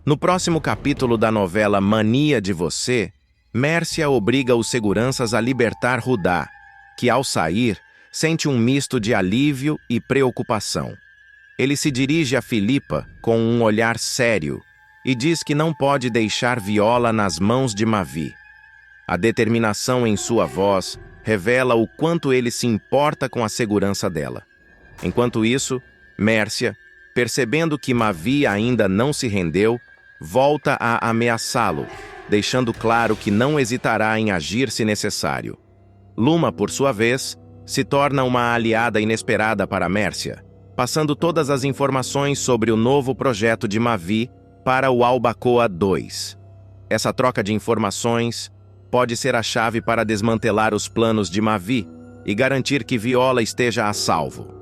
No próximo capítulo da novela Mania de Você, Mércia obriga os seguranças a libertar Rudá, que ao sair, sente um misto de alívio e preocupação. Ele se dirige a Filipa com um olhar sério e diz que não pode deixar Viola nas mãos de Mavi. A determinação em sua voz revela o quanto ele se importa com a segurança dela. Enquanto isso, Mércia, percebendo que Mavi ainda não se rendeu, volta a ameaçá-lo, deixando claro que não hesitará em agir se necessário. Luma, por sua vez, se torna uma aliada inesperada para Mércia, passando todas as informações sobre o novo projeto de Mavi para o Albacoa II. Essa troca de informações pode ser a chave para desmantelar os planos de Mavi e garantir que Viola esteja a salvo.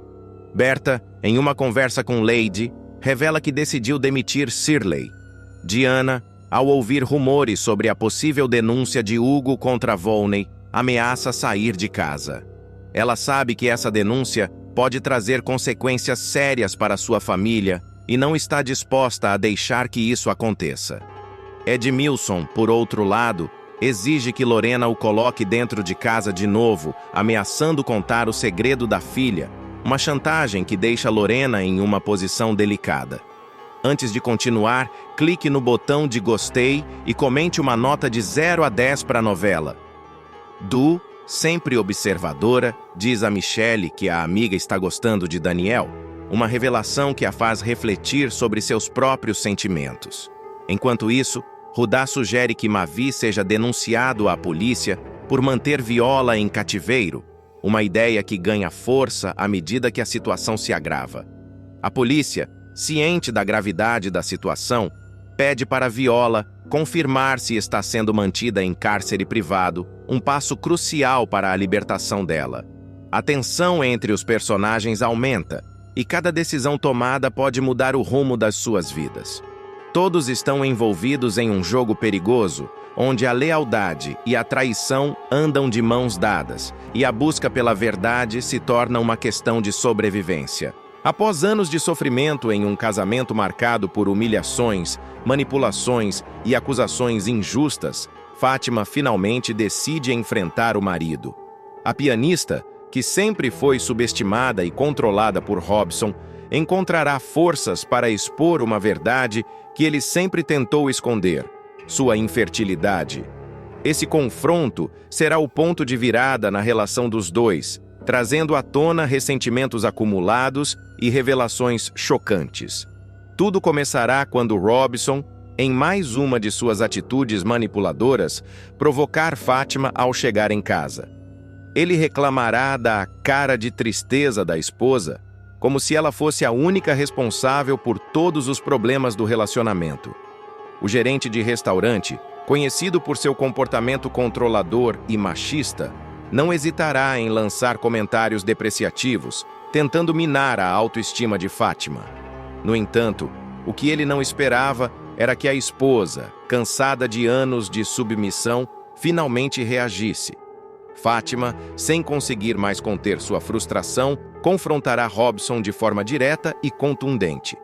Berta, em uma conversa com Lady, revela que decidiu demitir Shirley. Diana, ao ouvir rumores sobre a possível denúncia de Hugo contra Volney, ameaça sair de casa. Ela sabe que essa denúncia pode trazer consequências sérias para sua família e não está disposta a deixar que isso aconteça. Edmilson, por outro lado, exige que Lorena o coloque dentro de casa de novo, ameaçando contar o segredo da filha, uma chantagem que deixa Lorena em uma posição delicada. Antes de continuar, clique no botão de gostei e comente uma nota de 0 a 10 para a novela. Du, sempre observadora, diz a Michelle que a amiga está gostando de Daniel, uma revelação que a faz refletir sobre seus próprios sentimentos. Enquanto isso, Rudá sugere que Mavi seja denunciado à polícia por manter Viola em cativeiro, uma ideia que ganha força à medida que a situação se agrava. A polícia, ciente da gravidade da situação, pede para Viola confirmar se está sendo mantida em cárcere privado, um passo crucial para a libertação dela. A tensão entre os personagens aumenta, e cada decisão tomada pode mudar o rumo das suas vidas. Todos estão envolvidos em um jogo perigoso, onde a lealdade e a traição andam de mãos dadas, e a busca pela verdade se torna uma questão de sobrevivência. Após anos de sofrimento em um casamento marcado por humilhações, manipulações e acusações injustas, Fátima finalmente decide enfrentar o marido. A pianista, que sempre foi subestimada e controlada por Robson, encontrará forças para expor uma verdade que ele sempre tentou esconder: sua infertilidade. Esse confronto será o ponto de virada na relação dos dois, trazendo à tona ressentimentos acumulados e revelações chocantes. Tudo começará quando Robson, em mais uma de suas atitudes manipuladoras, provocar Fátima ao chegar em casa. Ele reclamará da cara de tristeza da esposa, como se ela fosse a única responsável por todos os problemas do relacionamento. O gerente de restaurante, conhecido por seu comportamento controlador e machista, não hesitará em lançar comentários depreciativos, tentando minar a autoestima de Fátima. No entanto, o que ele não esperava era que a esposa, cansada de anos de submissão, finalmente reagisse. Fátima, sem conseguir mais conter sua frustração, confrontará Robson de forma direta e contundente.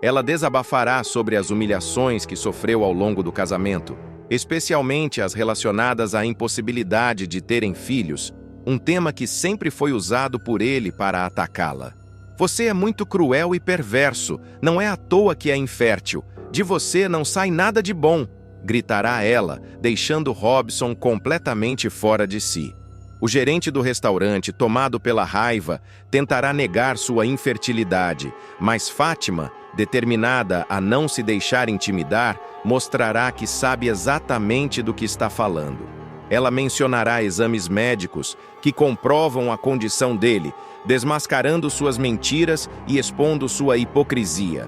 Ela desabafará sobre as humilhações que sofreu ao longo do casamento, especialmente as relacionadas à impossibilidade de terem filhos, um tema que sempre foi usado por ele para atacá-la. Você é muito cruel e perverso, não é à toa que é infértil. De você não sai nada de bom, gritará ela, deixando Robson completamente fora de si. O gerente do restaurante, tomado pela raiva, tentará negar sua infertilidade, mas Fátima, determinada a não se deixar intimidar, mostrará que sabe exatamente do que está falando. Ela mencionará exames médicos que comprovam a condição dele, desmascarando suas mentiras e expondo sua hipocrisia.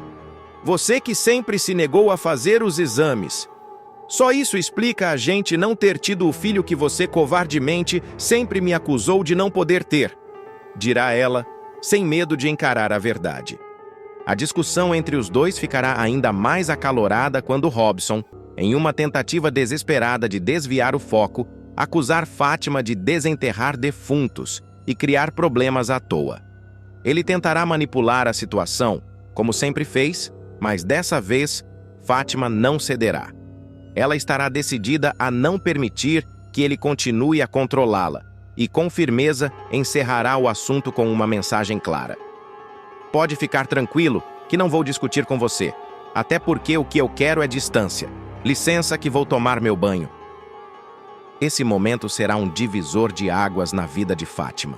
Você que sempre se negou a fazer os exames. Só isso explica a gente não ter tido o filho que você covardemente sempre me acusou de não poder ter, dirá ela, sem medo de encarar a verdade. A discussão entre os dois ficará ainda mais acalorada quando Robson, em uma tentativa desesperada de desviar o foco, acusar Fátima de desenterrar defuntos e criar problemas à toa. Ele tentará manipular a situação, como sempre fez, mas dessa vez Fátima não cederá. Ela estará decidida a não permitir que ele continue a controlá-la e, com firmeza, encerrará o assunto com uma mensagem clara. Pode ficar tranquilo que não vou discutir com você, até porque o que eu quero é distância. Licença que vou tomar meu banho. Esse momento será um divisor de águas na vida de Fátima.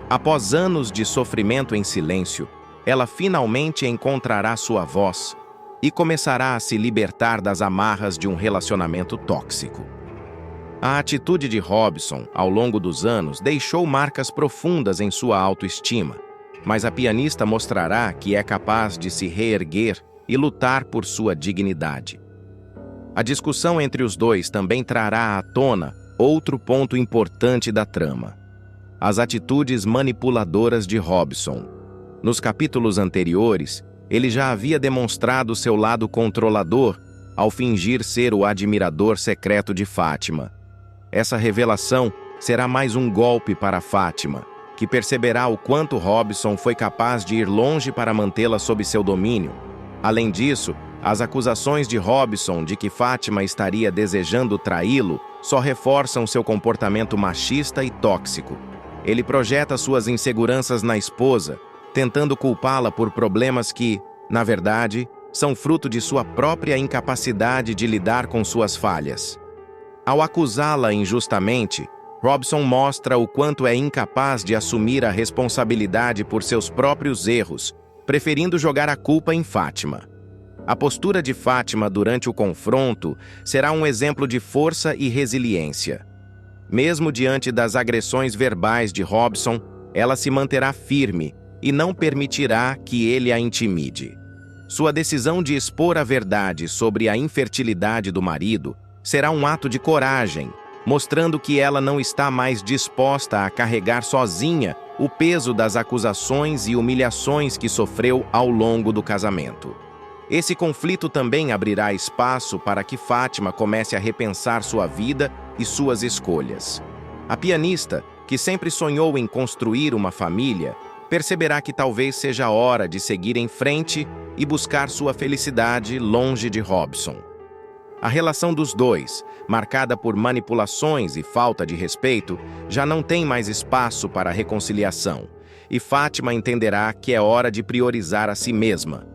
Após anos de sofrimento em silêncio, ela finalmente encontrará sua voz e começará a se libertar das amarras de um relacionamento tóxico. A atitude de Robson, ao longo dos anos, deixou marcas profundas em sua autoestima, mas a pianista mostrará que é capaz de se reerguer e lutar por sua dignidade. A discussão entre os dois também trará à tona outro ponto importante da trama: as atitudes manipuladoras de Robson. Nos capítulos anteriores, ele já havia demonstrado seu lado controlador ao fingir ser o admirador secreto de Fátima. Essa revelação será mais um golpe para Fátima, que perceberá o quanto Robson foi capaz de ir longe para mantê-la sob seu domínio. Além disso, as acusações de Robson de que Fátima estaria desejando traí-lo só reforçam seu comportamento machista e tóxico. Ele projeta suas inseguranças na esposa, tentando culpá-la por problemas que, na verdade, são fruto de sua própria incapacidade de lidar com suas falhas. Ao acusá-la injustamente, Robson mostra o quanto é incapaz de assumir a responsabilidade por seus próprios erros, preferindo jogar a culpa em Fátima. A postura de Fátima durante o confronto será um exemplo de força e resiliência. Mesmo diante das agressões verbais de Robson, ela se manterá firme e não permitirá que ele a intimide. Sua decisão de expor a verdade sobre a infertilidade do marido será um ato de coragem, mostrando que ela não está mais disposta a carregar sozinha o peso das acusações e humilhações que sofreu ao longo do casamento. Esse conflito também abrirá espaço para que Fátima comece a repensar sua vida e suas escolhas. A pianista, que sempre sonhou em construir uma família, perceberá que talvez seja a hora de seguir em frente e buscar sua felicidade longe de Robson. A relação dos dois, marcada por manipulações e falta de respeito, já não tem mais espaço para reconciliação, e Fátima entenderá que é hora de priorizar a si mesma.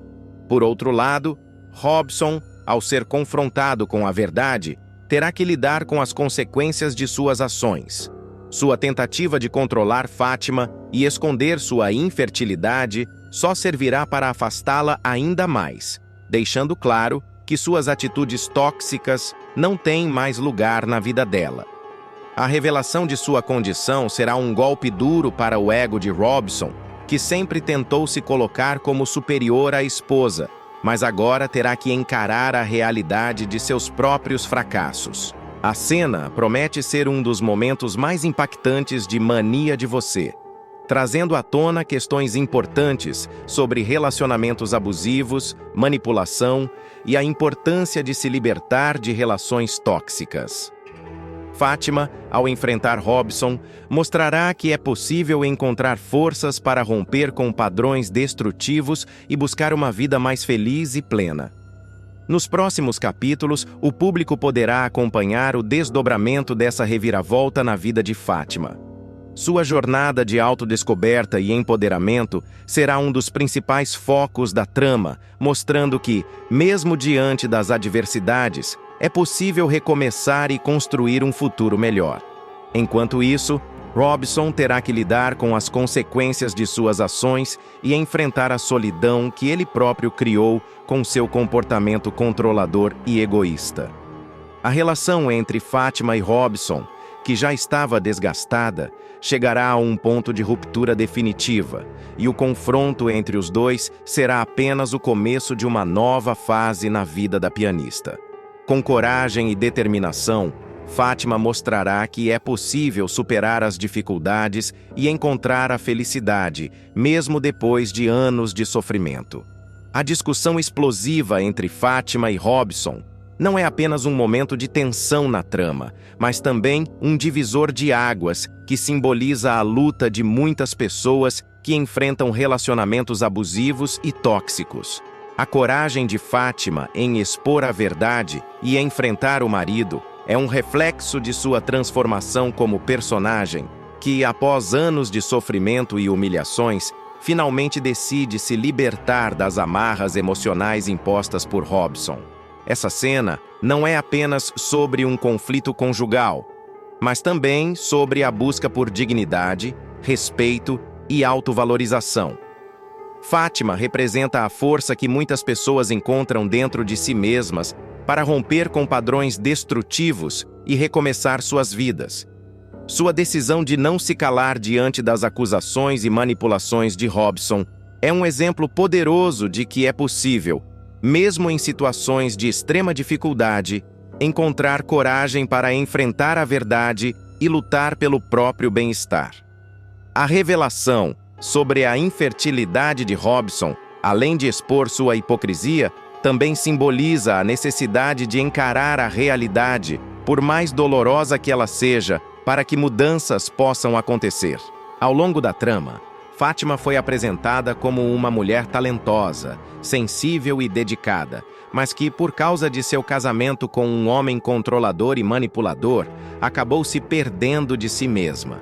Por outro lado, Robson, ao ser confrontado com a verdade, terá que lidar com as consequências de suas ações. Sua tentativa de controlar Fátima e esconder sua infertilidade só servirá para afastá-la ainda mais, deixando claro que suas atitudes tóxicas não têm mais lugar na vida dela. A revelação de sua condição será um golpe duro para o ego de Robson, que sempre tentou se colocar como superior à esposa, mas agora terá que encarar a realidade de seus próprios fracassos. A cena promete ser um dos momentos mais impactantes de Mania de Você, trazendo à tona questões importantes sobre relacionamentos abusivos, manipulação e a importância de se libertar de relações tóxicas. Fátima, ao enfrentar Robson, mostrará que é possível encontrar forças para romper com padrões destrutivos e buscar uma vida mais feliz e plena. Nos próximos capítulos, o público poderá acompanhar o desdobramento dessa reviravolta na vida de Fátima. Sua jornada de autodescoberta e empoderamento será um dos principais focos da trama, mostrando que, mesmo diante das adversidades, é possível recomeçar e construir um futuro melhor. Enquanto isso, Robson terá que lidar com as consequências de suas ações e enfrentar a solidão que ele próprio criou com seu comportamento controlador e egoísta. A relação entre Fátima e Robson, que já estava desgastada, chegará a um ponto de ruptura definitiva, e o confronto entre os dois será apenas o começo de uma nova fase na vida da pianista. Com coragem e determinação, Fátima mostrará que é possível superar as dificuldades e encontrar a felicidade, mesmo depois de anos de sofrimento. A discussão explosiva entre Fátima e Robson não é apenas um momento de tensão na trama, mas também um divisor de águas que simboliza a luta de muitas pessoas que enfrentam relacionamentos abusivos e tóxicos. A coragem de Fátima em expor a verdade e enfrentar o marido é um reflexo de sua transformação como personagem, que, após anos de sofrimento e humilhações, finalmente decide se libertar das amarras emocionais impostas por Robson. Essa cena não é apenas sobre um conflito conjugal, mas também sobre a busca por dignidade, respeito e autovalorização. Fátima representa a força que muitas pessoas encontram dentro de si mesmas para romper com padrões destrutivos e recomeçar suas vidas. Sua decisão de não se calar diante das acusações e manipulações de Robson é um exemplo poderoso de que é possível, mesmo em situações de extrema dificuldade, encontrar coragem para enfrentar a verdade e lutar pelo próprio bem-estar. A revelação sobre a infertilidade de Robson, além de expor sua hipocrisia, também simboliza a necessidade de encarar a realidade, por mais dolorosa que ela seja, para que mudanças possam acontecer. Ao longo da trama, Fátima foi apresentada como uma mulher talentosa, sensível e dedicada, mas que, por causa de seu casamento com um homem controlador e manipulador, acabou se perdendo de si mesma.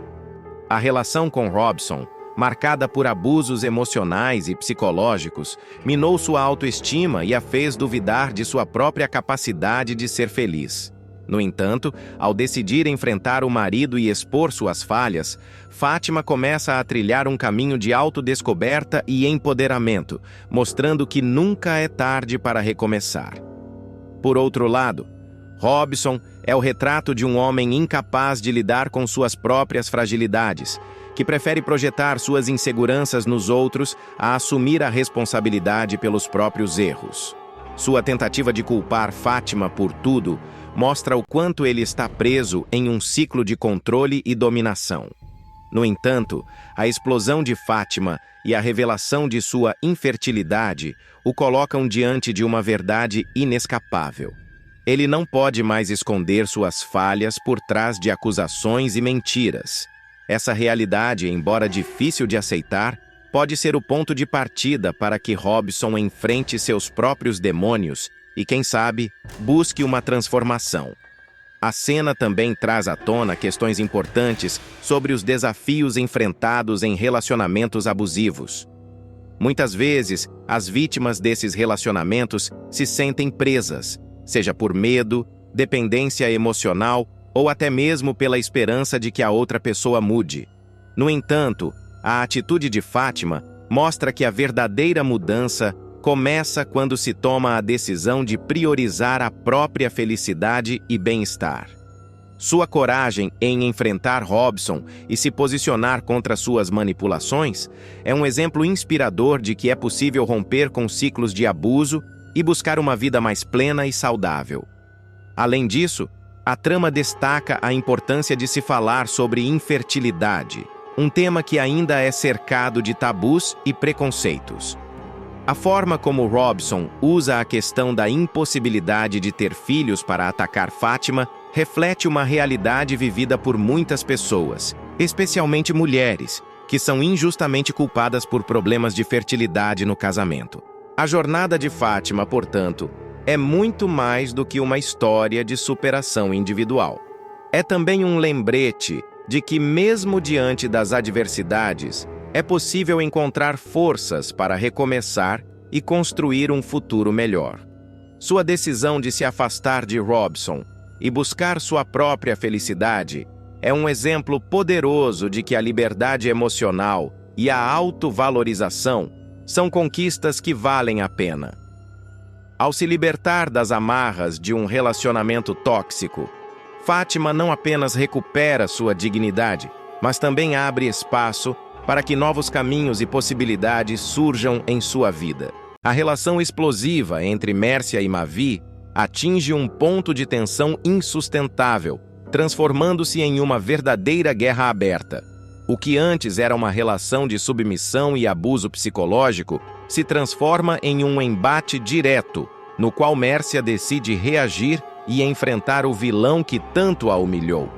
A relação com Robson, marcada por abusos emocionais e psicológicos, minou sua autoestima e a fez duvidar de sua própria capacidade de ser feliz. No entanto, ao decidir enfrentar o marido e expor suas falhas, Fátima começa a trilhar um caminho de autodescoberta e empoderamento, mostrando que nunca é tarde para recomeçar. Por outro lado, Robson é o retrato de um homem incapaz de lidar com suas próprias fragilidades, que prefere projetar suas inseguranças nos outros a assumir a responsabilidade pelos próprios erros. Sua tentativa de culpar Fátima por tudo mostra o quanto ele está preso em um ciclo de controle e dominação. No entanto, a explosão de Fátima e a revelação de sua infertilidade o colocam diante de uma verdade inescapável. Ele não pode mais esconder suas falhas por trás de acusações e mentiras. Essa realidade, embora difícil de aceitar, pode ser o ponto de partida para que Robson enfrente seus próprios demônios e, quem sabe, busque uma transformação. A cena também traz à tona questões importantes sobre os desafios enfrentados em relacionamentos abusivos. Muitas vezes, as vítimas desses relacionamentos se sentem presas, seja por medo, dependência emocional ou até mesmo pela esperança de que a outra pessoa mude. No entanto, a atitude de Fátima mostra que a verdadeira mudança começa quando se toma a decisão de priorizar a própria felicidade e bem-estar. Sua coragem em enfrentar Robson e se posicionar contra suas manipulações é um exemplo inspirador de que é possível romper com ciclos de abuso e buscar uma vida mais plena e saudável. Além disso, a trama destaca a importância de se falar sobre infertilidade, um tema que ainda é cercado de tabus e preconceitos. A forma como Robson usa a questão da impossibilidade de ter filhos para atacar Fátima reflete uma realidade vivida por muitas pessoas, especialmente mulheres, que são injustamente culpadas por problemas de fertilidade no casamento. A jornada de Fátima, portanto, é muito mais do que uma história de superação individual. É também um lembrete de que, mesmo diante das adversidades, é possível encontrar forças para recomeçar e construir um futuro melhor. Sua decisão de se afastar de Robson e buscar sua própria felicidade é um exemplo poderoso de que a liberdade emocional e a autovalorização são conquistas que valem a pena. Ao se libertar das amarras de um relacionamento tóxico, Fátima não apenas recupera sua dignidade, mas também abre espaço para que novos caminhos e possibilidades surjam em sua vida. A relação explosiva entre Mércia e Mavi atinge um ponto de tensão insustentável, transformando-se em uma verdadeira guerra aberta. O que antes era uma relação de submissão e abuso psicológico se transforma em um embate direto, no qual Mércia decide reagir e enfrentar o vilão que tanto a humilhou.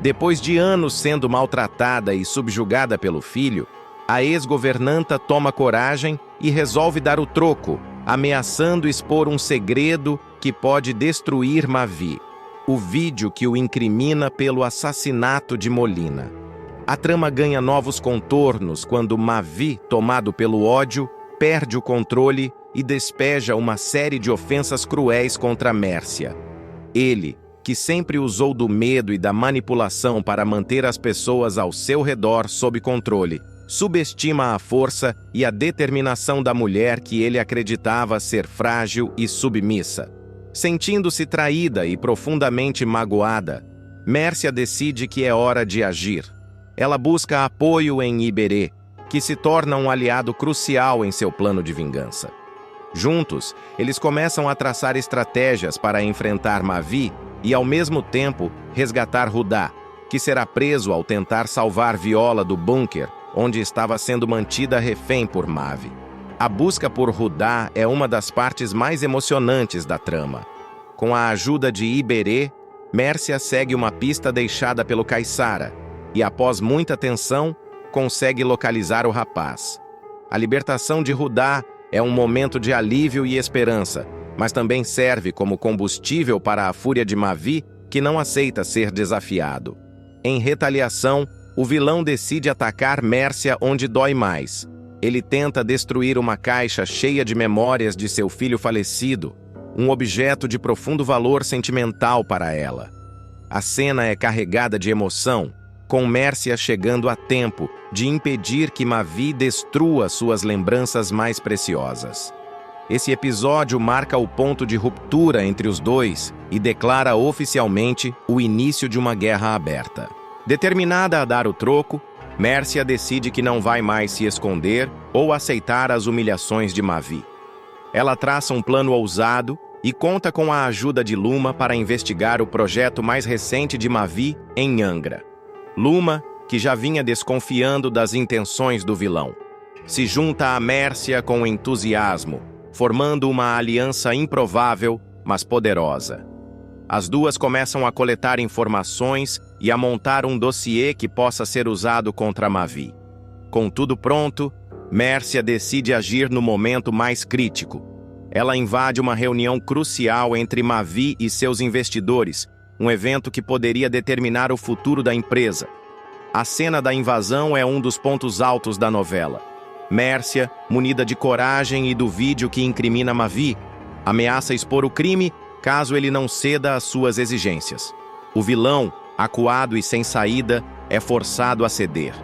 Depois de anos sendo maltratada e subjugada pelo filho, a ex-governanta toma coragem e resolve dar o troco, ameaçando expor um segredo que pode destruir Mavi, o vídeo que o incrimina pelo assassinato de Molina. A trama ganha novos contornos quando Mavi, tomado pelo ódio, perde o controle e despeja uma série de ofensas cruéis contra Mércia. Ele, que sempre usou do medo e da manipulação para manter as pessoas ao seu redor sob controle, subestima a força e a determinação da mulher que ele acreditava ser frágil e submissa. Sentindo-se traída e profundamente magoada, Mércia decide que é hora de agir. Ela busca apoio em Iberê, que se torna um aliado crucial em seu plano de vingança. Juntos, eles começam a traçar estratégias para enfrentar Mavi e, ao mesmo tempo, resgatar Rudá, que será preso ao tentar salvar Viola do bunker, onde estava sendo mantida refém por Mavi. A busca por Rudá é uma das partes mais emocionantes da trama. Com a ajuda de Iberê, Mércia segue uma pista deixada pelo Caissara e, após muita tensão, consegue localizar o rapaz. A libertação de Rudá é um momento de alívio e esperança, mas também serve como combustível para a fúria de Mavi, que não aceita ser desafiado. Em retaliação, o vilão decide atacar Mércia onde dói mais. Ele tenta destruir uma caixa cheia de memórias de seu filho falecido, um objeto de profundo valor sentimental para ela. A cena é carregada de emoção, com Mércia chegando a tempo de impedir que Mavi destrua suas lembranças mais preciosas. Esse episódio marca o ponto de ruptura entre os dois e declara oficialmente o início de uma guerra aberta. Determinada a dar o troco, Mércia decide que não vai mais se esconder ou aceitar as humilhações de Mavi. Ela traça um plano ousado e conta com a ajuda de Luma para investigar o projeto mais recente de Mavi em Angra. Luma, que já vinha desconfiando das intenções do vilão, se junta a Mércia com entusiasmo, formando uma aliança improvável, mas poderosa. As duas começam a coletar informações e a montar um dossiê que possa ser usado contra Mavi. Com tudo pronto, Mércia decide agir no momento mais crítico. Ela invade uma reunião crucial entre Mavi e seus investidores, um evento que poderia determinar o futuro da empresa. A cena da invasão é um dos pontos altos da novela. Mércia, munida de coragem e do vídeo que incrimina Mavi, ameaça expor o crime caso ele não ceda às suas exigências. O vilão, acuado e sem saída, é forçado a ceder.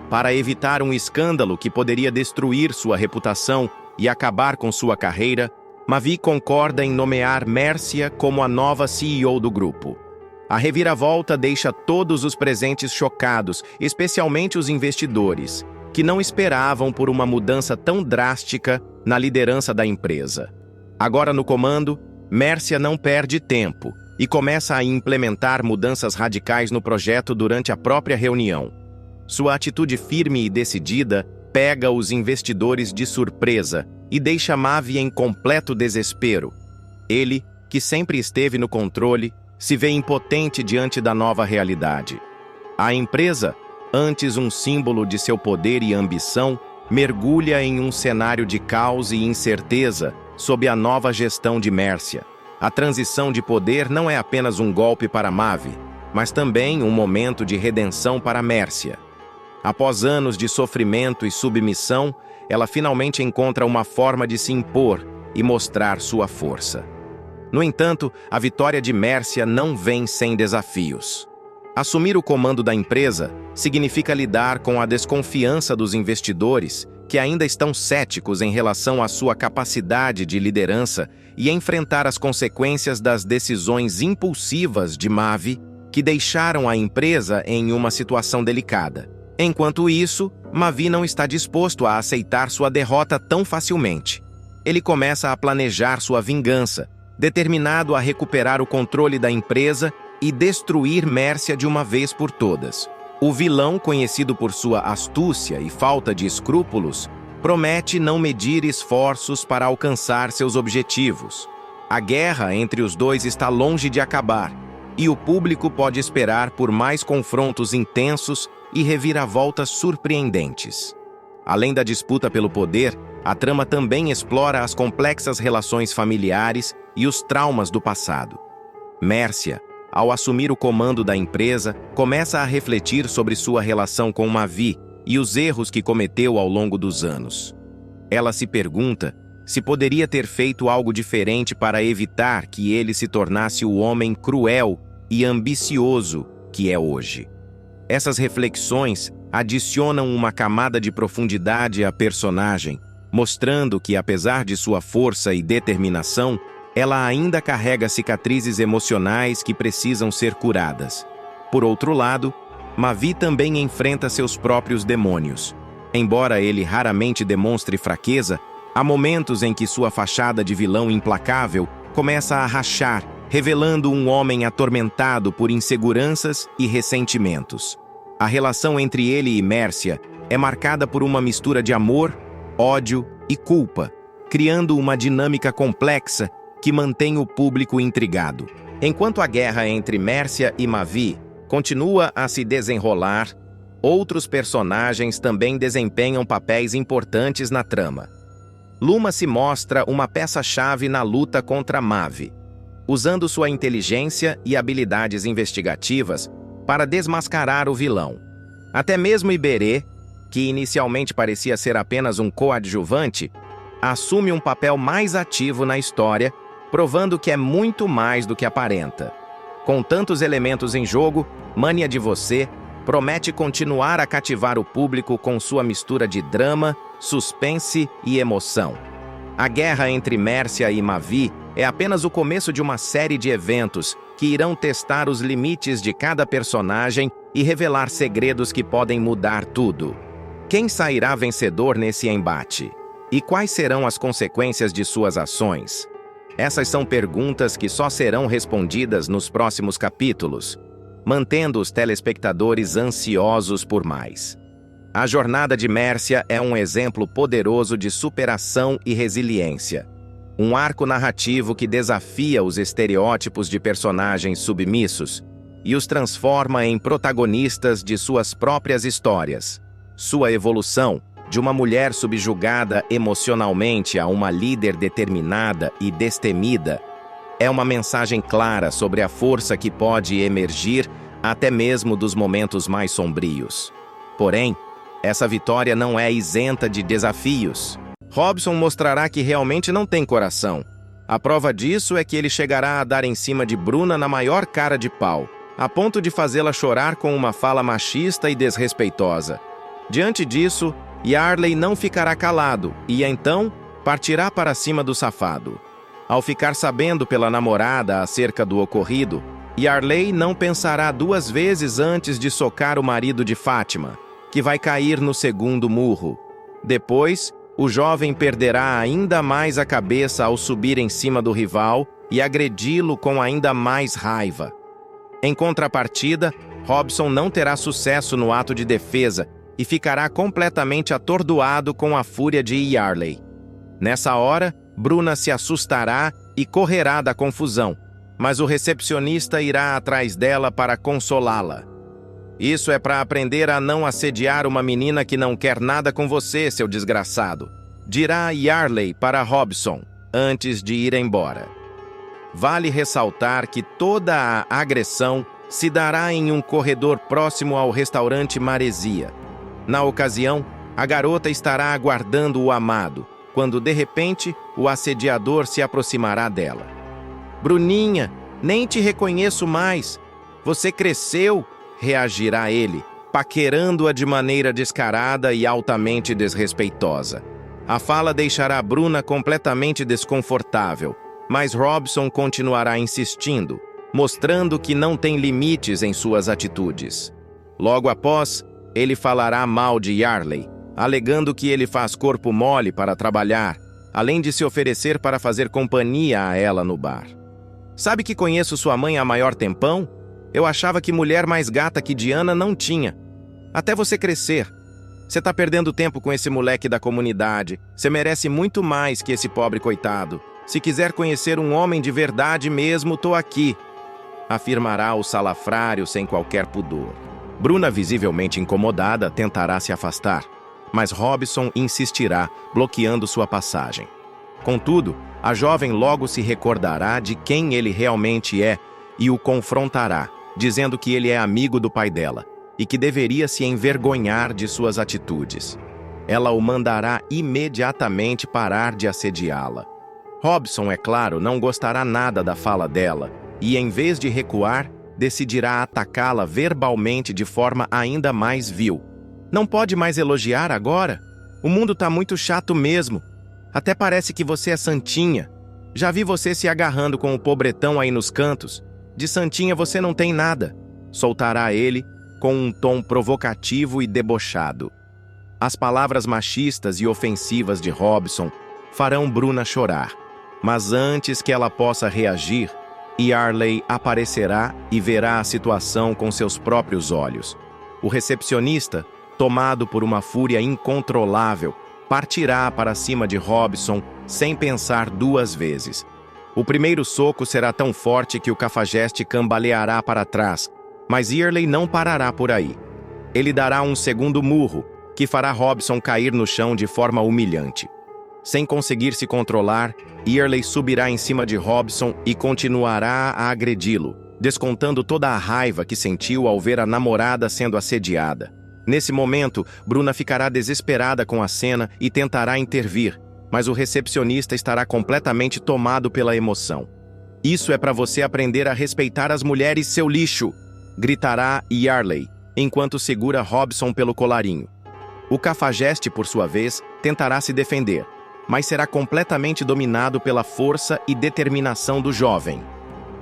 Para evitar um escândalo que poderia destruir sua reputação e acabar com sua carreira, Mavi concorda em nomear Mércia como a nova CEO do grupo. A reviravolta deixa todos os presentes chocados, especialmente os investidores, que não esperavam por uma mudança tão drástica na liderança da empresa. Agora no comando, Mércia não perde tempo e começa a implementar mudanças radicais no projeto durante a própria reunião. Sua atitude firme e decidida pega os investidores de surpresa e deixa Mavi em completo desespero. Ele, que sempre esteve no controle, se vê impotente diante da nova realidade. A empresa, antes um símbolo de seu poder e ambição, mergulha em um cenário de caos e incerteza sob a nova gestão de Mércia. A transição de poder não é apenas um golpe para Mavi, mas também um momento de redenção para Mércia. Após anos de sofrimento e submissão, ela finalmente encontra uma forma de se impor e mostrar sua força. No entanto, a vitória de Mércia não vem sem desafios. Assumir o comando da empresa significa lidar com a desconfiança dos investidores, que ainda estão céticos em relação à sua capacidade de liderança, e enfrentar as consequências das decisões impulsivas de Mavi, que deixaram a empresa em uma situação delicada. Enquanto isso, Mavi não está disposto a aceitar sua derrota tão facilmente. Ele começa a planejar sua vingança, determinado a recuperar o controle da empresa e destruir Mércia de uma vez por todas. O vilão, conhecido por sua astúcia e falta de escrúpulos, promete não medir esforços para alcançar seus objetivos. A guerra entre os dois está longe de acabar, e o público pode esperar por mais confrontos intensos e reviravoltas surpreendentes. Além da disputa pelo poder, A trama também explora as complexas relações familiares e os traumas do passado. Mércia, ao assumir o comando da empresa, começa a refletir sobre sua relação com Mavi e os erros que cometeu ao longo dos anos. Ela se pergunta se poderia ter feito algo diferente para evitar que ele se tornasse o homem cruel e ambicioso que é hoje. Essas reflexões adicionam uma camada de profundidade à personagem, mostrando que, apesar de sua força e determinação, ela ainda carrega cicatrizes emocionais que precisam ser curadas. Por outro lado, Mavi também enfrenta seus próprios demônios. Embora ele raramente demonstre fraqueza, há momentos em que sua fachada de vilão implacável começa a rachar, revelando um homem atormentado por inseguranças e ressentimentos. A relação entre ele e Mércia é marcada por uma mistura de amor, ódio e culpa, criando uma dinâmica complexa que mantém o público intrigado. Enquanto a guerra entre Mércia e Mavi continua a se desenrolar, outros personagens também desempenham papéis importantes na trama. Luma se mostra uma peça-chave na luta contra Mavi, usando sua inteligência e habilidades investigativas para desmascarar o vilão. Até mesmo Iberê, que inicialmente parecia ser apenas um coadjuvante, assume um papel mais ativo na história, provando que é muito mais do que aparenta. Com tantos elementos em jogo, Mania de Você promete continuar a cativar o público com sua mistura de drama, suspense e emoção. A guerra entre Mércia e Mavi é apenas o começo de uma série de eventos que irão testar os limites de cada personagem e revelar segredos que podem mudar tudo. Quem sairá vencedor nesse embate? E quais serão as consequências de suas ações? Essas são perguntas que só serão respondidas nos próximos capítulos, mantendo os telespectadores ansiosos por mais. A jornada de Mércia é um exemplo poderoso de superação e resiliência. Um arco narrativo que desafia os estereótipos de personagens submissos e os transforma em protagonistas de suas próprias histórias. Sua evolução, de uma mulher subjugada emocionalmente a uma líder determinada e destemida, é uma mensagem clara sobre a força que pode emergir até mesmo dos momentos mais sombrios. Porém, essa vitória não é isenta de desafios. Robson mostrará que realmente não tem coração. A prova disso é que ele chegará a dar em cima de Bruna na maior cara de pau, a ponto de fazê-la chorar com uma fala machista e desrespeitosa. Diante disso, Yarley não ficará calado e, então, partirá para cima do safado. Ao ficar sabendo pela namorada acerca do ocorrido, Yarley não pensará duas vezes antes de socar o marido de Fátima, que vai cair no segundo murro. Depois, o jovem perderá ainda mais a cabeça ao subir em cima do rival e agredi-lo com ainda mais raiva. Em contrapartida, Robson não terá sucesso no ato de defesa e ficará completamente atordoado com a fúria de Yarley. Nessa hora, Bruna se assustará e correrá da confusão, mas o recepcionista irá atrás dela para consolá-la. Isso é para aprender a não assediar uma menina que não quer nada com você, seu desgraçado, dirá Yarley para Robson, antes de ir embora. Vale ressaltar que toda a agressão se dará em um corredor próximo ao restaurante Maresia. Na ocasião, a garota estará aguardando o amado, quando de repente o assediador se aproximará dela. Bruninha, nem te reconheço mais. Você cresceu, reagirá ele, paquerando-a de maneira descarada e altamente desrespeitosa. A fala deixará Bruna completamente desconfortável, mas Robson continuará insistindo, mostrando que não tem limites em suas atitudes. Logo após, ele falará mal de Yarley, alegando que ele faz corpo mole para trabalhar, além de se oferecer para fazer companhia a ela no bar. Sabe que conheço sua mãe há maior tempão? Eu achava que mulher mais gata que Diana não tinha. Até você crescer. Você tá perdendo tempo com esse moleque da comunidade. Você merece muito mais que esse pobre coitado. Se quiser conhecer um homem de verdade mesmo, tô aqui, afirmará o salafrário sem qualquer pudor. Bruna, visivelmente incomodada, tentará se afastar, mas Robson insistirá, bloqueando sua passagem. Contudo, a jovem logo se recordará de quem ele realmente é e o confrontará, dizendo que ele é amigo do pai dela e que deveria se envergonhar de suas atitudes. Ela o mandará imediatamente parar de assediá-la. Robson, é claro, não gostará nada da fala dela e, em vez de recuar, decidirá atacá-la verbalmente de forma ainda mais vil. Não pode mais elogiar agora? O mundo tá muito chato mesmo. Até parece que você é santinha. Já vi você se agarrando com o pobretão aí nos cantos. De santinha você não tem nada. Soltará ele com um tom provocativo e debochado. As palavras machistas e ofensivas de Robson farão Bruna chorar. Mas antes que ela possa reagir, Yarley aparecerá e verá a situação com seus próprios olhos. O recepcionista, tomado por uma fúria incontrolável, partirá para cima de Robson sem pensar duas vezes. O primeiro soco será tão forte que o cafajeste cambaleará para trás, mas Yarley não parará por aí. Ele dará um segundo murro, que fará Robson cair no chão de forma humilhante. Sem conseguir se controlar, Yarley subirá em cima de Robson e continuará a agredi-lo, descontando toda a raiva que sentiu ao ver a namorada sendo assediada. Nesse momento, Bruna ficará desesperada com a cena e tentará intervir, mas o recepcionista estará completamente tomado pela emoção. "Isso é para você aprender a respeitar as mulheres, seu lixo!" gritará Yarley, enquanto segura Robson pelo colarinho. O cafajeste, por sua vez, tentará se defender, mas será completamente dominado pela força e determinação do jovem.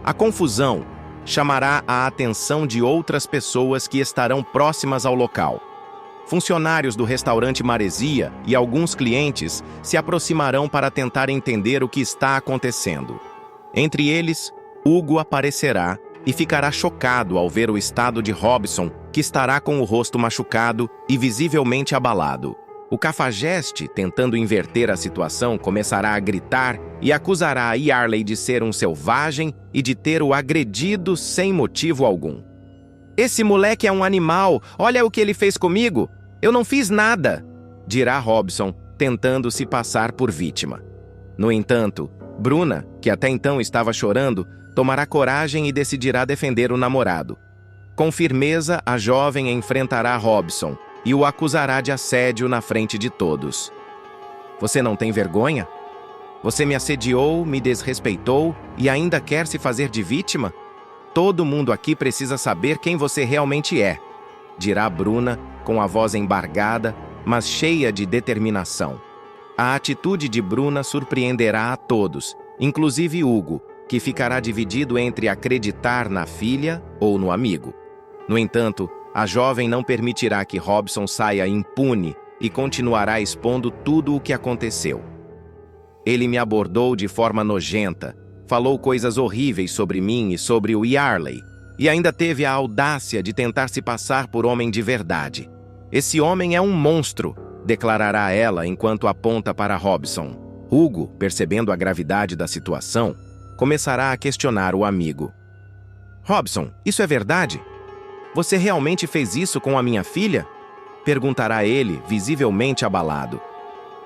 A confusão chamará a atenção de outras pessoas que estarão próximas ao local. Funcionários do restaurante Maresia e alguns clientes se aproximarão para tentar entender o que está acontecendo. Entre eles, Hugo aparecerá e ficará chocado ao ver o estado de Robson, que estará com o rosto machucado e visivelmente abalado. O cafajeste, tentando inverter a situação, começará a gritar e acusará Yarley de ser um selvagem e de ter o agredido sem motivo algum. "Esse moleque é um animal, olha o que ele fez comigo! Eu não fiz nada!" dirá Robson, tentando se passar por vítima. No entanto, Bruna, que até então estava chorando, tomará coragem e decidirá defender o namorado. Com firmeza, a jovem enfrentará Robson e o acusará de assédio na frente de todos. "Você não tem vergonha? Você me assediou, me desrespeitou e ainda quer se fazer de vítima? Todo mundo aqui precisa saber quem você realmente é", dirá Bruna com a voz embargada, mas cheia de determinação. A atitude de Bruna surpreenderá a todos, inclusive Hugo, que ficará dividido entre acreditar na filha ou no amigo. No entanto, a jovem não permitirá que Robson saia impune e continuará expondo tudo o que aconteceu. "Ele me abordou de forma nojenta, falou coisas horríveis sobre mim e sobre o Yarley, e ainda teve a audácia de tentar se passar por homem de verdade. Esse homem é um monstro", declarará ela enquanto aponta para Robson. Hugo, percebendo a gravidade da situação, começará a questionar o amigo. "Robson, isso é verdade? Você realmente fez isso com a minha filha?" perguntará ele, visivelmente abalado.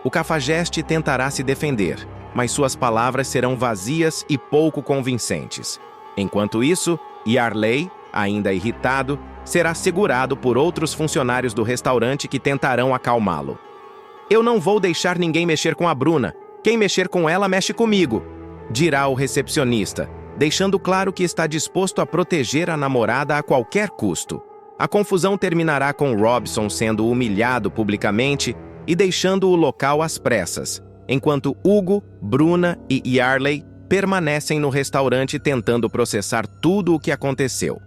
O cafajeste tentará se defender, mas suas palavras serão vazias e pouco convincentes. Enquanto isso, Yarley, ainda irritado, será segurado por outros funcionários do restaurante que tentarão acalmá-lo. "Eu não vou deixar ninguém mexer com a Bruna. Quem mexer com ela mexe comigo", dirá o recepcionista, deixando claro que está disposto a proteger a namorada a qualquer custo. A confusão terminará com Robson sendo humilhado publicamente e deixando o local às pressas, enquanto Hugo, Bruna e Yarley permanecem no restaurante tentando processar tudo o que aconteceu.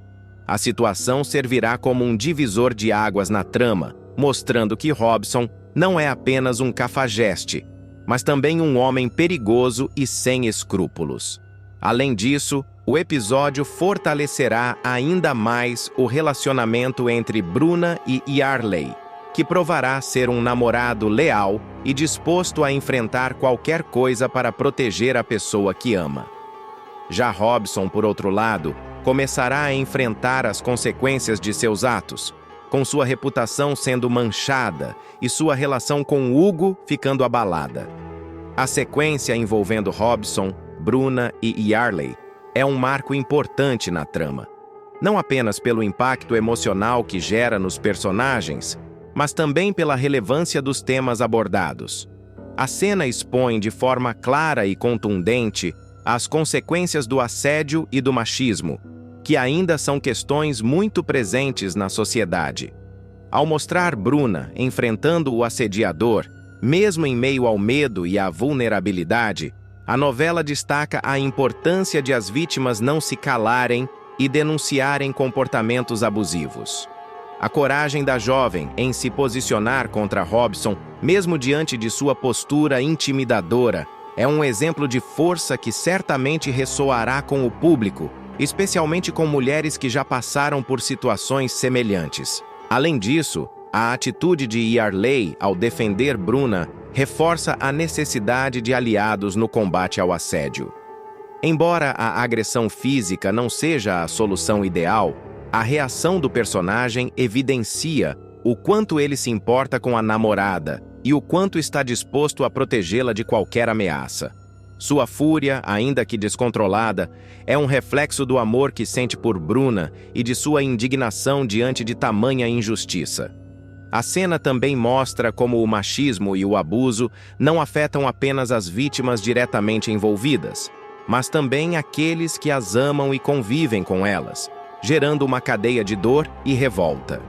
A situação servirá como um divisor de águas na trama, mostrando que Robson não é apenas um cafajeste, mas também um homem perigoso e sem escrúpulos. Além disso, o episódio fortalecerá ainda mais o relacionamento entre Bruna e Yarley, que provará ser um namorado leal e disposto a enfrentar qualquer coisa para proteger a pessoa que ama. Já Robson, por outro lado, começará a enfrentar as consequências de seus atos. com sua reputação sendo manchada e sua relação com Hugo ficando abalada. A sequência envolvendo Robson, Bruna e Yarley é um marco importante na trama, não apenas pelo impacto emocional que gera nos personagens, mas também pela relevância dos temas abordados. A cena expõe de forma clara e contundente as consequências do assédio e do machismo, que ainda são questões muito presentes na sociedade. Ao mostrar Bruna enfrentando o assediador, mesmo em meio ao medo e à vulnerabilidade, a novela destaca a importância de as vítimas não se calarem e denunciarem comportamentos abusivos. A coragem da jovem em se posicionar contra Robson, mesmo diante de sua postura intimidadora, é um exemplo de força que certamente ressoará com o público, especialmente com mulheres que já passaram por situações semelhantes. Além disso, a atitude de Yarley ao defender Bruna reforça a necessidade de aliados no combate ao assédio. Embora a agressão física não seja a solução ideal, a reação do personagem evidencia o quanto ele se importa com a namorada e o quanto está disposto a protegê-la de qualquer ameaça. Sua fúria, ainda que descontrolada, é um reflexo do amor que sente por Bruna e de sua indignação diante de tamanha injustiça. A cena também mostra como o machismo e o abuso não afetam apenas as vítimas diretamente envolvidas, mas também aqueles que as amam e convivem com elas, gerando uma cadeia de dor e revolta.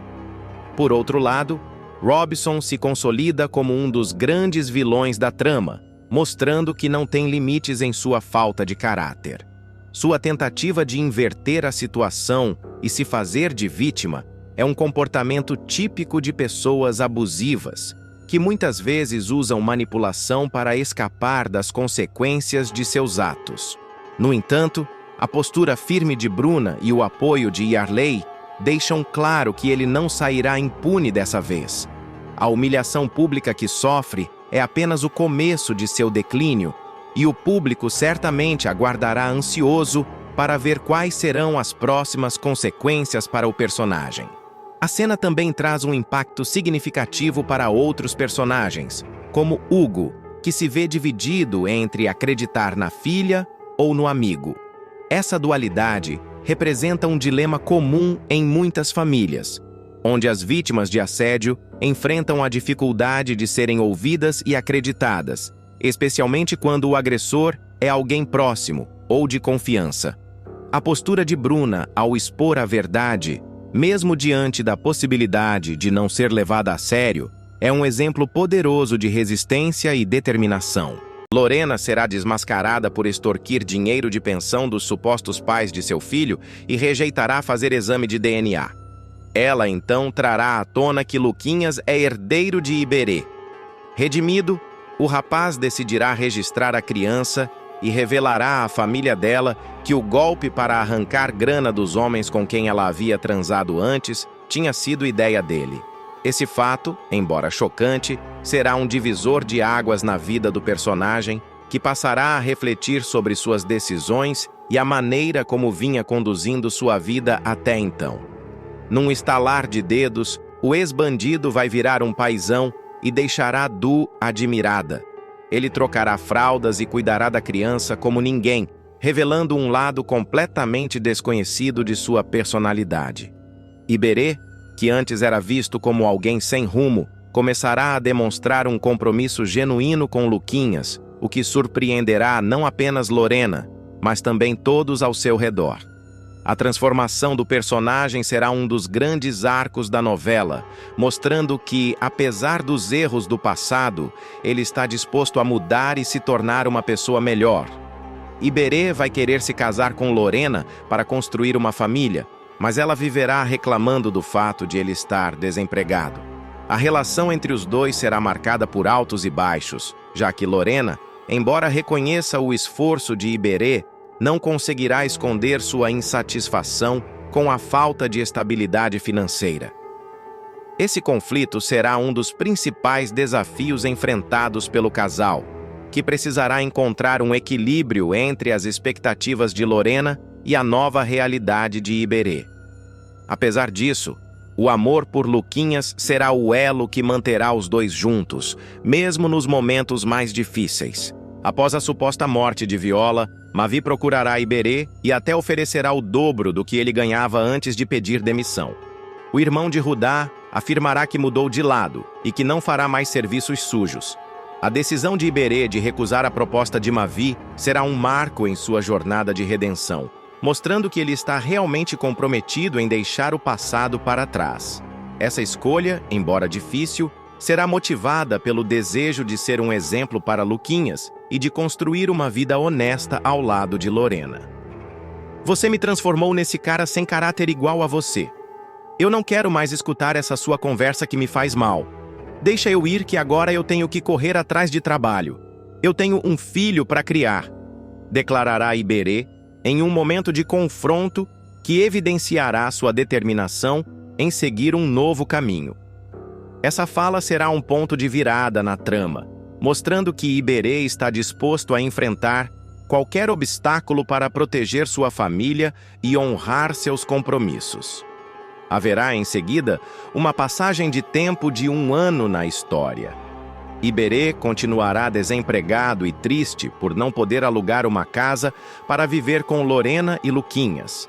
Por outro lado, Robson se consolida como um dos grandes vilões da trama, mostrando que não tem limites em sua falta de caráter. Sua tentativa de inverter a situação e se fazer de vítima é um comportamento típico de pessoas abusivas, que muitas vezes usam manipulação para escapar das consequências de seus atos. No entanto, a postura firme de Bruna e o apoio de Yarley deixam claro que ele não sairá impune dessa vez. A humilhação pública que sofre é apenas o começo de seu declínio, e o público certamente aguardará ansioso para ver quais serão as próximas consequências para o personagem. A cena também traz um impacto significativo para outros personagens, como Hugo, que se vê dividido entre acreditar na filha ou no amigo. Essa dualidade representa um dilema comum em muitas famílias, onde as vítimas de assédio enfrentam a dificuldade de serem ouvidas e acreditadas, especialmente quando o agressor é alguém próximo ou de confiança. A postura de Bruna ao expor a verdade, mesmo diante da possibilidade de não ser levada a sério, é um exemplo poderoso de resistência e determinação. Lorena será desmascarada por extorquir dinheiro de pensão dos supostos pais de seu filho e rejeitará fazer exame de DNA. Ela então trará à tona que Luquinhas é herdeiro de Iberê. Redimido, o rapaz decidirá registrar a criança e revelará à família dela que o golpe para arrancar grana dos homens com quem ela havia transado antes tinha sido ideia dele. Esse fato, embora chocante, será um divisor de águas na vida do personagem, que passará a refletir sobre suas decisões e a maneira como vinha conduzindo sua vida até então. Num estalar de dedos, o ex-bandido vai virar um paizão e deixará Du admirada. Ele trocará fraldas e cuidará da criança como ninguém, revelando um lado completamente desconhecido de sua personalidade. Iberê, que antes era visto como alguém sem rumo, começará a demonstrar um compromisso genuíno com Luquinhas, o que surpreenderá não apenas Lorena, mas também todos ao seu redor. A transformação do personagem será um dos grandes arcos da novela, mostrando que, apesar dos erros do passado, ele está disposto a mudar e se tornar uma pessoa melhor. Iberê vai querer se casar com Lorena para construir uma família, mas ela viverá reclamando do fato de ele estar desempregado. A relação entre os dois será marcada por altos e baixos, já que Lorena, embora reconheça o esforço de Iberê, não conseguirá esconder sua insatisfação com a falta de estabilidade financeira. Esse conflito será um dos principais desafios enfrentados pelo casal, que precisará encontrar um equilíbrio entre as expectativas de Lorena e a nova realidade de Iberê. Apesar disso, O amor por Luquinhas será o elo que manterá os dois juntos, mesmo nos momentos mais difíceis. Após a suposta morte de Viola, Mavi procurará Iberê e até oferecerá o dobro do que ele ganhava antes de pedir demissão. O irmão de Rudá afirmará que mudou de lado e que não fará mais serviços sujos. A decisão de Iberê de recusar a proposta de Mavi será um marco em sua jornada de redenção, mostrando que ele está realmente comprometido em deixar o passado para trás. Essa escolha, embora difícil, será motivada pelo desejo de ser um exemplo para Luquinhas e de construir uma vida honesta ao lado de Lorena. Você me transformou nesse cara sem caráter igual a você. Eu não quero mais escutar essa sua conversa que me faz mal. Deixa eu ir que agora eu tenho que correr atrás de trabalho. Eu tenho um filho para criar, declarará Iberê em um momento de confronto que evidenciará sua determinação em seguir um novo caminho. Essa fala será um ponto de virada na trama, mostrando que Iberê está disposto a enfrentar qualquer obstáculo para proteger sua família e honrar seus compromissos. Haverá, em seguida, uma passagem de tempo de 1 ano na história. Iberê continuará desempregado e triste por não poder alugar uma casa para viver com Lorena e Luquinhas.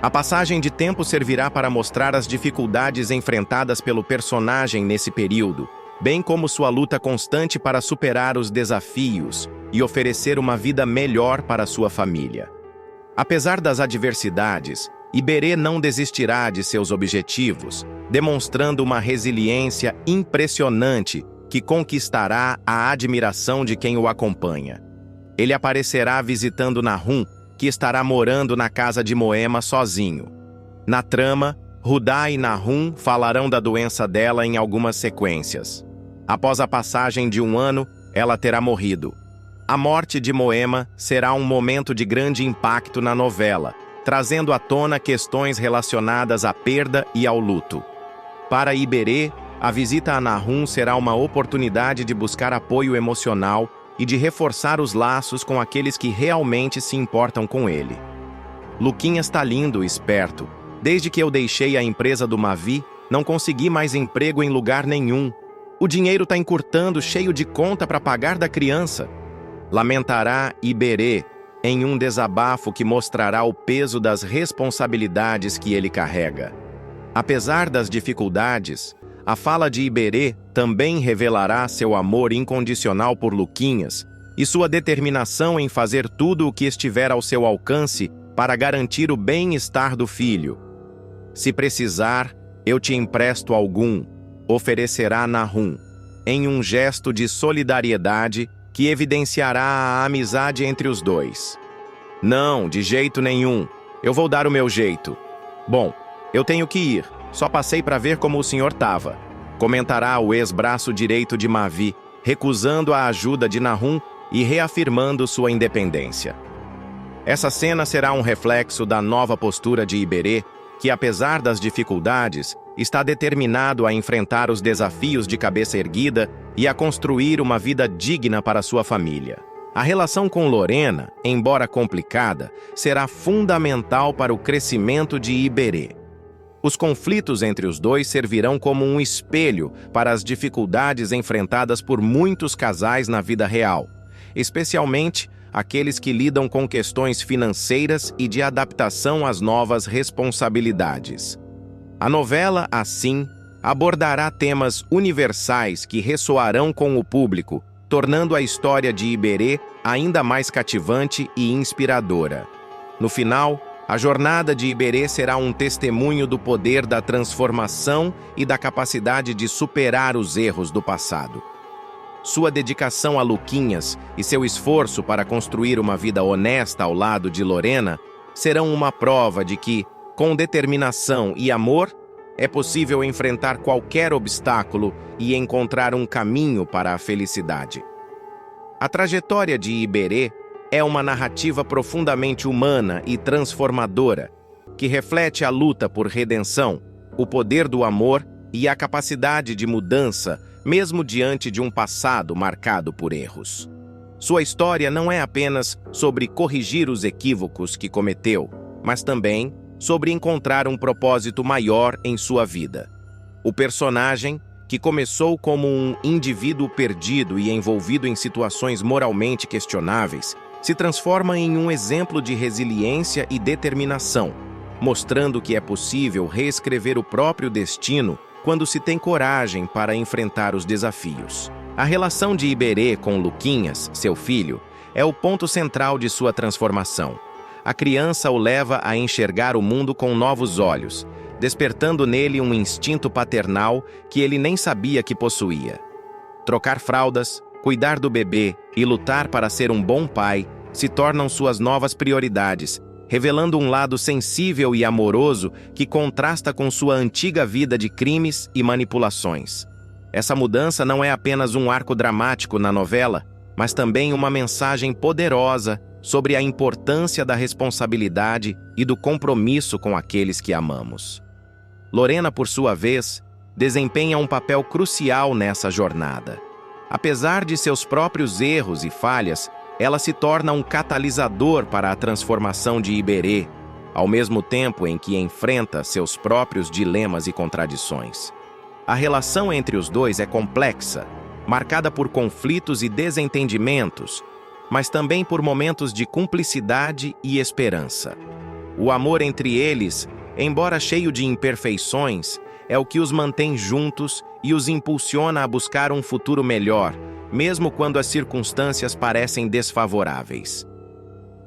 A passagem de tempo servirá para mostrar as dificuldades enfrentadas pelo personagem nesse período, bem como sua luta constante para superar os desafios e oferecer uma vida melhor para sua família. Apesar das adversidades, Iberê não desistirá de seus objetivos, demonstrando uma resiliência impressionante que conquistará a admiração de quem o acompanha. Ele aparecerá visitando Nahum, que estará morando na casa de Moema sozinho. Na trama, Rudá e Nahum falarão da doença dela em algumas sequências. Após a passagem de 1 ano, ela terá morrido. A morte de Moema será um momento de grande impacto na novela, trazendo à tona questões relacionadas à perda e ao luto. Para Iberê, a visita a Nahum será uma oportunidade de buscar apoio emocional e de reforçar os laços com aqueles que realmente se importam com ele. Luquinhas tá lindo e esperto. Desde que eu deixei a empresa do Mavi, não consegui mais emprego em lugar nenhum. O dinheiro tá encurtando, cheio de conta para pagar da criança. Lamentará Iberê em um desabafo que mostrará o peso das responsabilidades que ele carrega. Apesar das dificuldades, a fala de Iberê também revelará seu amor incondicional por Luquinhas e sua determinação em fazer tudo o que estiver ao seu alcance para garantir o bem-estar do filho. Se precisar, eu te empresto algum, oferecerá Nahum, em um gesto de solidariedade que evidenciará a amizade entre os dois. Não, de jeito nenhum. Eu vou dar o meu jeito. Bom, eu tenho que ir. Só passei para ver como o senhor tava, comentará o ex-braço direito de Mavi, recusando a ajuda de Nahum e reafirmando sua independência. Essa cena será um reflexo da nova postura de Iberê, que apesar das dificuldades, está determinado a enfrentar os desafios de cabeça erguida e a construir uma vida digna para sua família. A relação com Lorena, embora complicada, será fundamental para o crescimento de Iberê. Os conflitos entre os dois servirão como um espelho para as dificuldades enfrentadas por muitos casais na vida real, especialmente aqueles que lidam com questões financeiras e de adaptação às novas responsabilidades. A novela, assim, abordará temas universais que ressoarão com o público, tornando a história de Iberê ainda mais cativante e inspiradora. No final, a jornada de Iberê será um testemunho do poder da transformação e da capacidade de superar os erros do passado. Sua dedicação a Luquinhas e seu esforço para construir uma vida honesta ao lado de Lorena serão uma prova de que, com determinação e amor, é possível enfrentar qualquer obstáculo e encontrar um caminho para a felicidade. A trajetória de Iberê é uma narrativa profundamente humana e transformadora, que reflete a luta por redenção, o poder do amor e a capacidade de mudança, mesmo diante de um passado marcado por erros. Sua história não é apenas sobre corrigir os equívocos que cometeu, mas também sobre encontrar um propósito maior em sua vida. O personagem, que começou como um indivíduo perdido e envolvido em situações moralmente questionáveis, se transforma em um exemplo de resiliência e determinação, mostrando que é possível reescrever o próprio destino quando se tem coragem para enfrentar os desafios. A relação de Iberê com Luquinhas, seu filho, é o ponto central de sua transformação. A criança o leva a enxergar o mundo com novos olhos, despertando nele um instinto paternal que ele nem sabia que possuía. Trocar fraldas, cuidar do bebê e lutar para ser um bom pai se tornam suas novas prioridades, revelando um lado sensível e amoroso que contrasta com sua antiga vida de crimes e manipulações. Essa mudança não é apenas um arco dramático na novela, mas também uma mensagem poderosa sobre a importância da responsabilidade e do compromisso com aqueles que amamos. Lorena, por sua vez, desempenha um papel crucial nessa jornada. Apesar de seus próprios erros e falhas, ela se torna um catalisador para a transformação de Iberê, ao mesmo tempo em que enfrenta seus próprios dilemas e contradições. A relação entre os dois é complexa, marcada por conflitos e desentendimentos, mas também por momentos de cumplicidade e esperança. O amor entre eles, embora cheio de imperfeições, é o que os mantém juntos e os impulsiona a buscar um futuro melhor, mesmo quando as circunstâncias parecem desfavoráveis.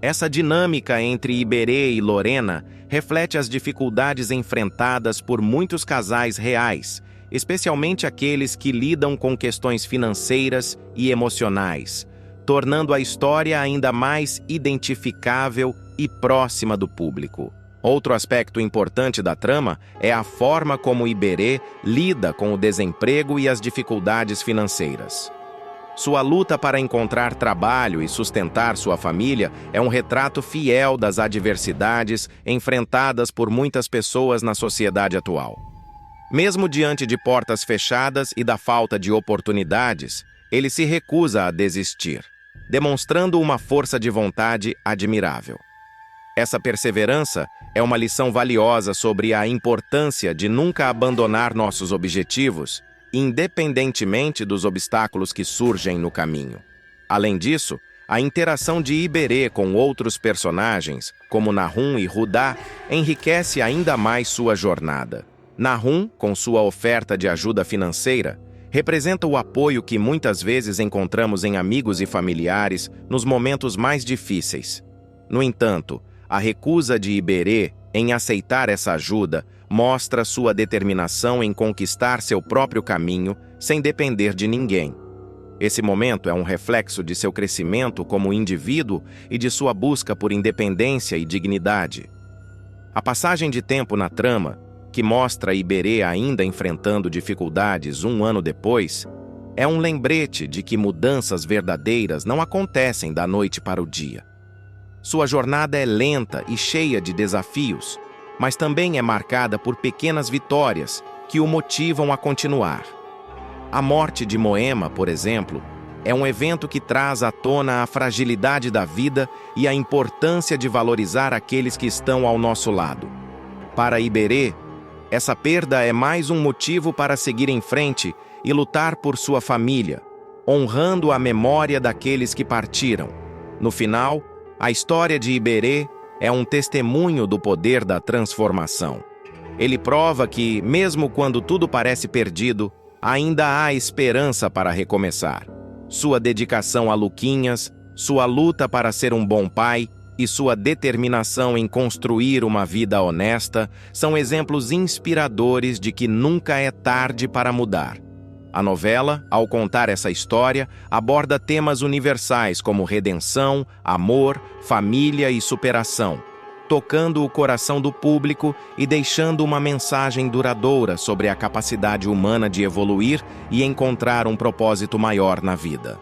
Essa dinâmica entre Iberê e Lorena reflete as dificuldades enfrentadas por muitos casais reais, especialmente aqueles que lidam com questões financeiras e emocionais, tornando a história ainda mais identificável e próxima do público. Outro aspecto importante da trama é a forma como Iberê lida com o desemprego e as dificuldades financeiras. Sua luta para encontrar trabalho e sustentar sua família é um retrato fiel das adversidades enfrentadas por muitas pessoas na sociedade atual. Mesmo diante de portas fechadas e da falta de oportunidades, ele se recusa a desistir, demonstrando uma força de vontade admirável. Essa perseverança é uma lição valiosa sobre a importância de nunca abandonar nossos objetivos, independentemente dos obstáculos que surgem no caminho. Além disso, a interação de Iberê com outros personagens, como Nahum e Rudá, enriquece ainda mais sua jornada. Nahum, com sua oferta de ajuda financeira, representa o apoio que muitas vezes encontramos em amigos e familiares nos momentos mais difíceis. No entanto, a recusa de Iberê em aceitar essa ajuda mostra sua determinação em conquistar seu próprio caminho sem depender de ninguém. Esse momento é um reflexo de seu crescimento como indivíduo e de sua busca por independência e dignidade. A passagem de tempo na trama, que mostra Iberê ainda enfrentando dificuldades um ano depois, é um lembrete de que mudanças verdadeiras não acontecem da noite para o dia. Sua jornada é lenta e cheia de desafios, mas também é marcada por pequenas vitórias que o motivam a continuar. A morte de Moema, por exemplo, é um evento que traz à tona a fragilidade da vida e a importância de valorizar aqueles que estão ao nosso lado. Para Iberê, essa perda é mais um motivo para seguir em frente e lutar por sua família, honrando a memória daqueles que partiram. No final, a história de Iberê é um testemunho do poder da transformação. Ele prova que, mesmo quando tudo parece perdido, ainda há esperança para recomeçar. Sua dedicação a Luquinhas, sua luta para ser um bom pai e sua determinação em construir uma vida honesta são exemplos inspiradores de que nunca é tarde para mudar. A novela, ao contar essa história, aborda temas universais como redenção, amor, família e superação, tocando o coração do público e deixando uma mensagem duradoura sobre a capacidade humana de evoluir e encontrar um propósito maior na vida.